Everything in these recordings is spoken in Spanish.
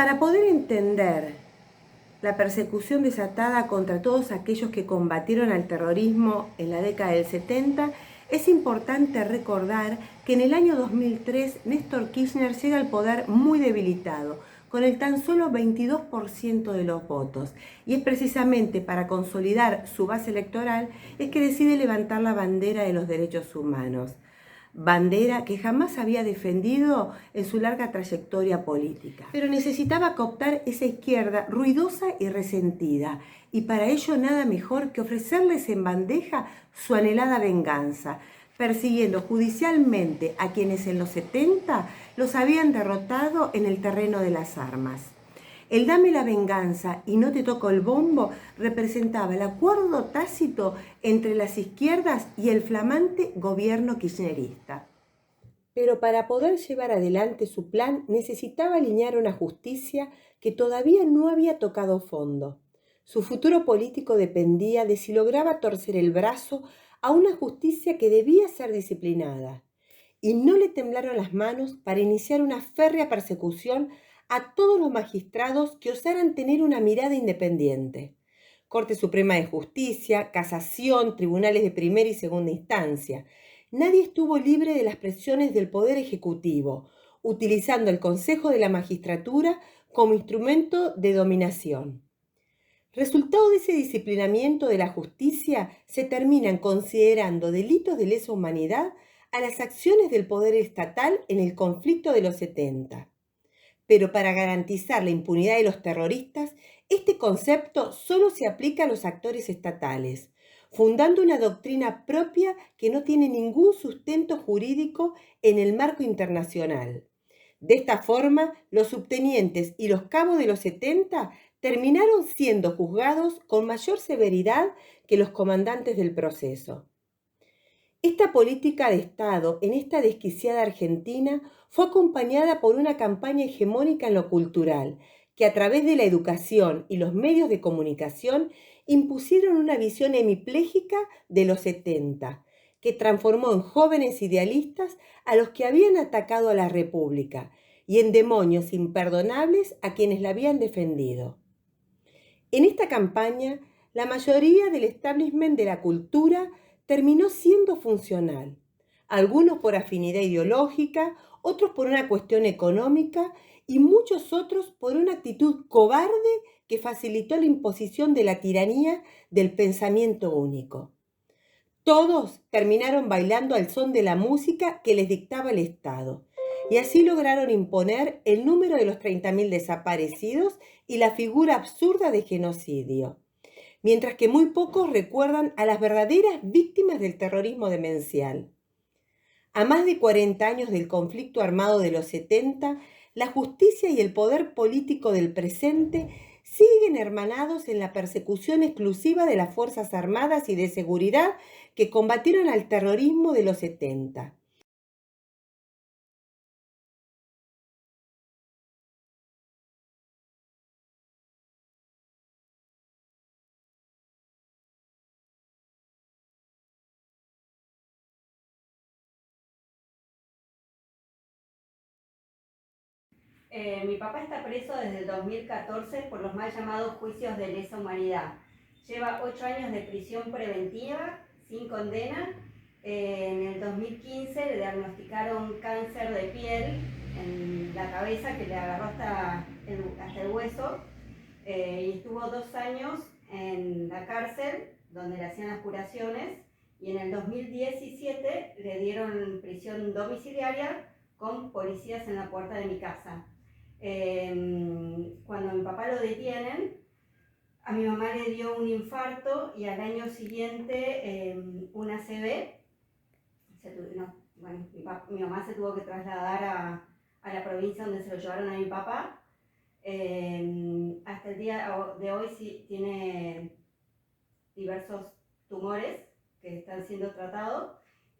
Para poder entender la persecución desatada contra todos aquellos que combatieron al terrorismo en la década del 70, es importante recordar que en el año 2003 Néstor Kirchner llega al poder muy debilitado, con el tan solo 22% de los votos. Y es precisamente para consolidar su base electoral es que decide levantar la bandera de los derechos humanos. Bandera que jamás había defendido en su larga trayectoria política. Pero necesitaba cooptar esa izquierda ruidosa y resentida, y para ello nada mejor que ofrecerles en bandeja su anhelada venganza, persiguiendo judicialmente a quienes en los 70 los habían derrotado en el terreno de las armas. El dame la venganza y no te toco el bombo representaba el acuerdo tácito entre las izquierdas y el flamante gobierno kirchnerista. Pero para poder llevar adelante su plan necesitaba alinear una justicia que todavía no había tocado fondo. Su futuro político dependía de si lograba torcer el brazo a una justicia que debía ser disciplinada. Y no le temblaron las manos para iniciar una férrea persecución a todos los magistrados que osaran tener una mirada independiente. Corte Suprema de Justicia, Casación, tribunales de primera y segunda instancia. Nadie estuvo libre de las presiones del Poder Ejecutivo, utilizando el Consejo de la Magistratura como instrumento de dominación. Resultado de ese disciplinamiento de la justicia, se terminan considerando delitos de lesa humanidad a las acciones del poder estatal en el conflicto de los 70. Pero para garantizar la impunidad de los terroristas, este concepto solo se aplica a los actores estatales, fundando una doctrina propia que no tiene ningún sustento jurídico en el marco internacional. De esta forma, los subtenientes y los cabos de los 70 terminaron siendo juzgados con mayor severidad que los comandantes del proceso. Esta política de Estado en esta desquiciada Argentina fue acompañada por una campaña hegemónica en lo cultural, que a través de la educación y los medios de comunicación impusieron una visión hemipléjica de los 70, que transformó en jóvenes idealistas a los que habían atacado a la República y en demonios imperdonables a quienes la habían defendido. En esta campaña, la mayoría del establishment de la cultura terminó siendo funcional, algunos por afinidad ideológica, otros por una cuestión económica y muchos otros por una actitud cobarde que facilitó la imposición de la tiranía del pensamiento único. Todos terminaron bailando al son de la música que les dictaba el Estado, y así lograron imponer el número de los 30.000 desaparecidos y la figura absurda de genocidio, mientras que muy pocos recuerdan a las verdaderas víctimas del terrorismo demencial. A más de 40 años del conflicto armado de los 70, la justicia y el poder político del presente siguen hermanados en la persecución exclusiva de las Fuerzas Armadas y de Seguridad que combatieron al terrorismo de los 70. Mi papá está preso desde el 2014 por los mal llamados juicios de lesa humanidad. Lleva 8 años de prisión preventiva, sin condena. En el 2015 le diagnosticaron cáncer de piel en la cabeza que le agarró hasta el hueso. Y estuvo 2 años en la cárcel, donde le hacían las curaciones. Y en el 2017 le dieron prisión domiciliaria con policías en la puerta de mi casa. Cuando mi papá lo detienen, a mi mamá le dio un infarto y al año siguiente una ACV. Mi mamá se tuvo que trasladar a la provincia donde se lo llevaron a mi papá. Hasta el día de hoy sí tiene diversos tumores que están siendo tratados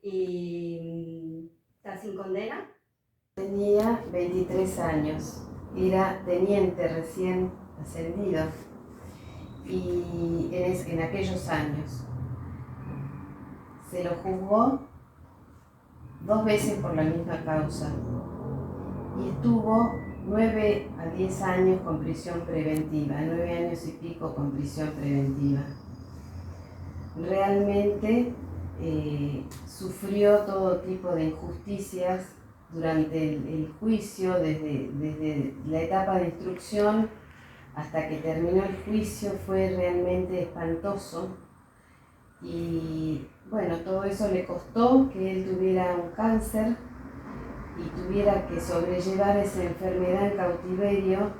y está sin condena. Tenía 23 años, era teniente recién ascendido y en aquellos años se lo juzgó 2 veces por la misma causa y estuvo 9 a 10 años con prisión preventiva, 9 años y pico con prisión preventiva. Realmente sufrió todo tipo de injusticias durante el juicio, desde la etapa de instrucción hasta que terminó el juicio. Fue realmente espantoso y bueno, todo eso le costó que él tuviera un cáncer y tuviera que sobrellevar esa enfermedad en cautiverio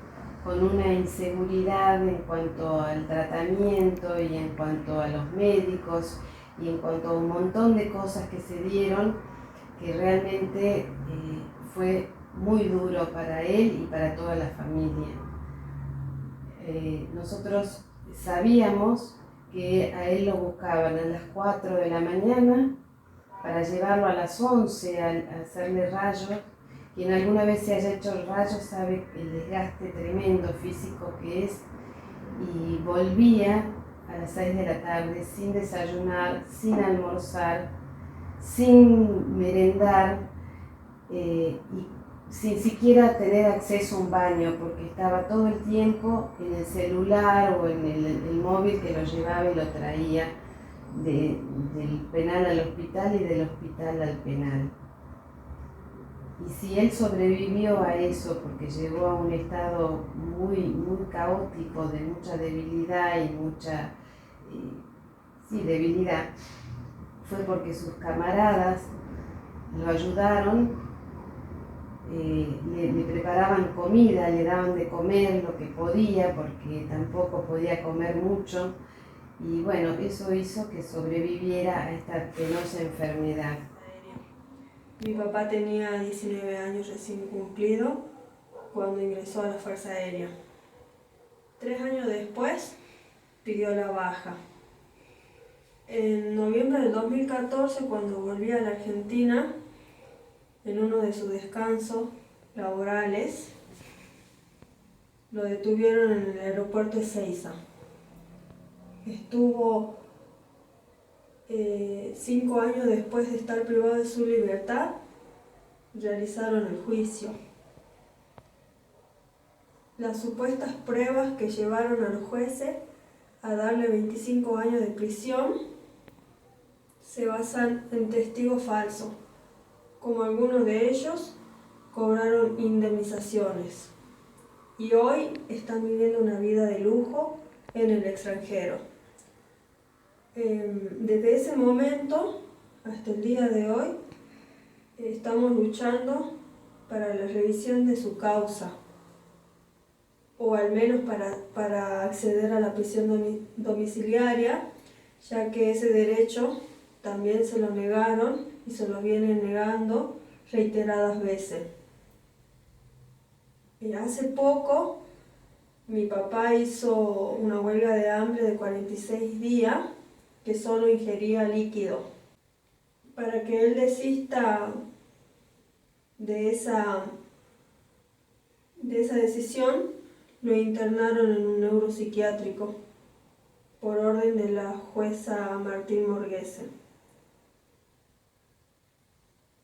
con una inseguridad en cuanto al tratamiento y en cuanto a los médicos y en cuanto a un montón de cosas que se dieron, que realmente fue muy duro para él y para toda la familia. Nosotros sabíamos que a él lo buscaban a las 4 de la mañana para llevarlo a las 11 a hacerle rayos. Quien alguna vez se haya hecho el rayo sabe el desgaste tremendo físico que es, y volvía a las 6 de la tarde sin desayunar, sin almorzar, sin merendar y sin siquiera tener acceso a un baño, porque estaba todo el tiempo en el celular o en el móvil que lo llevaba y lo traía del penal al hospital y del hospital al penal. Y si él sobrevivió a eso, porque llegó a un estado muy caótico, de mucha debilidad y mucha debilidad, fue porque sus camaradas lo ayudaron, le preparaban comida, le daban de comer lo que podía, porque tampoco podía comer mucho, y bueno, eso hizo que sobreviviera a esta penosa enfermedad. Mi papá tenía 19 años recién cumplido cuando ingresó a la Fuerza Aérea. 3 años después pidió la baja. En noviembre del 2014, cuando volví a la Argentina, en uno de sus descansos laborales, lo detuvieron en el aeropuerto de Ezeiza. Estuvo 5 años después de estar privado de su libertad, realizaron el juicio. Las supuestas pruebas que llevaron a los jueces a darle 25 años de prisión se basan en testigos falsos, como algunos de ellos cobraron indemnizaciones y hoy están viviendo una vida de lujo en el extranjero. Desde ese momento hasta el día de hoy estamos luchando para la revisión de su causa, o al menos para acceder a la prisión domiciliaria, ya que ese derecho también se lo negaron y se lo vienen negando reiteradas veces. Hace poco mi papá hizo una huelga de hambre de 46 días que solo ingería líquido. Para que él desista de esa decisión, lo internaron en un neuropsiquiátrico por orden de la jueza Martín Morguese.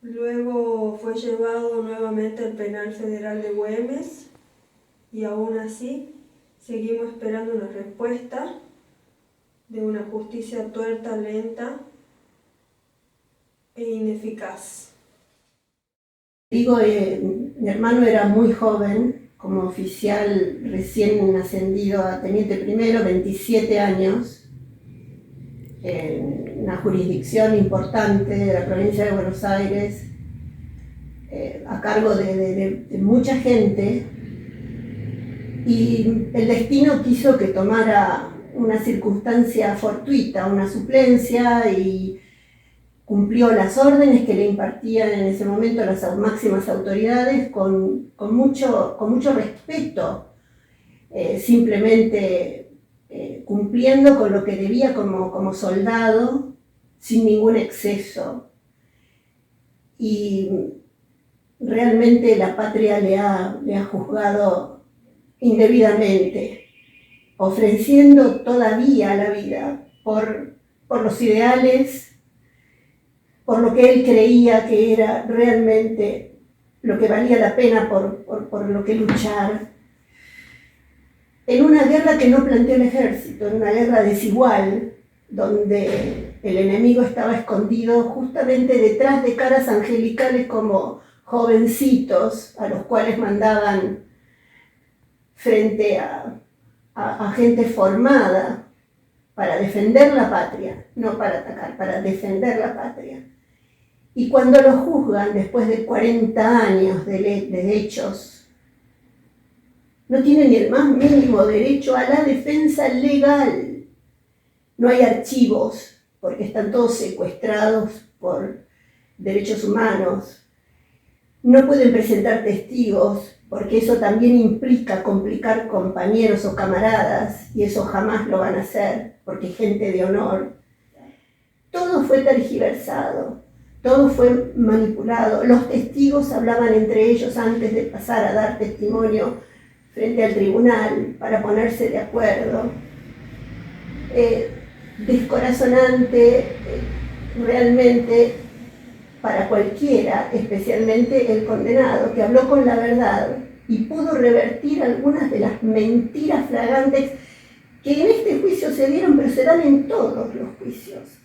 Luego fue llevado nuevamente al Penal Federal de Güemes y aún así seguimos esperando una respuesta de una justicia tuerta, lenta e ineficaz. Digo, mi hermano era muy joven, como oficial recién ascendido a teniente primero, 27 años, en una jurisdicción importante de la provincia de Buenos Aires, a cargo de mucha gente, y el destino quiso que tomara una circunstancia fortuita, una suplencia, y cumplió las órdenes que le impartían en ese momento las máximas autoridades con mucho respeto, simplemente cumpliendo con lo que debía como soldado, sin ningún exceso. Y realmente la patria le ha juzgado indebidamente, ofreciendo todavía la vida por los ideales, por lo que él creía que era realmente lo que valía la pena por lo que luchar, en una guerra que no planteó el ejército, en una guerra desigual, donde el enemigo estaba escondido justamente detrás de caras angelicales como jovencitos a los cuales mandaban frente a gente formada para defender la patria, no para atacar, para defender la patria. Y cuando lo juzgan después de 40 años de hechos, no tienen ni el más mínimo derecho a la defensa legal. No hay archivos, porque están todos secuestrados por derechos humanos. No pueden presentar testigos, porque eso también implica complicar compañeros o camaradas, y eso jamás lo van a hacer, porque es gente de honor. Todo fue tergiversado, todo fue manipulado. Los testigos hablaban entre ellos antes de pasar a dar testimonio frente al tribunal para ponerse de acuerdo. Descorazonante, realmente, para cualquiera, especialmente el condenado, que habló con la verdad y pudo revertir algunas de las mentiras flagrantes que en este juicio se dieron, pero se dan en todos los juicios.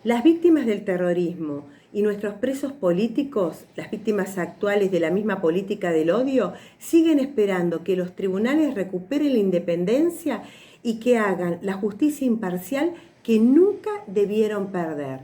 Las víctimas del terrorismo y nuestros presos políticos, las víctimas actuales de la misma política del odio, siguen esperando que los tribunales recuperen la independencia y que hagan la justicia imparcial que nunca debieron perder.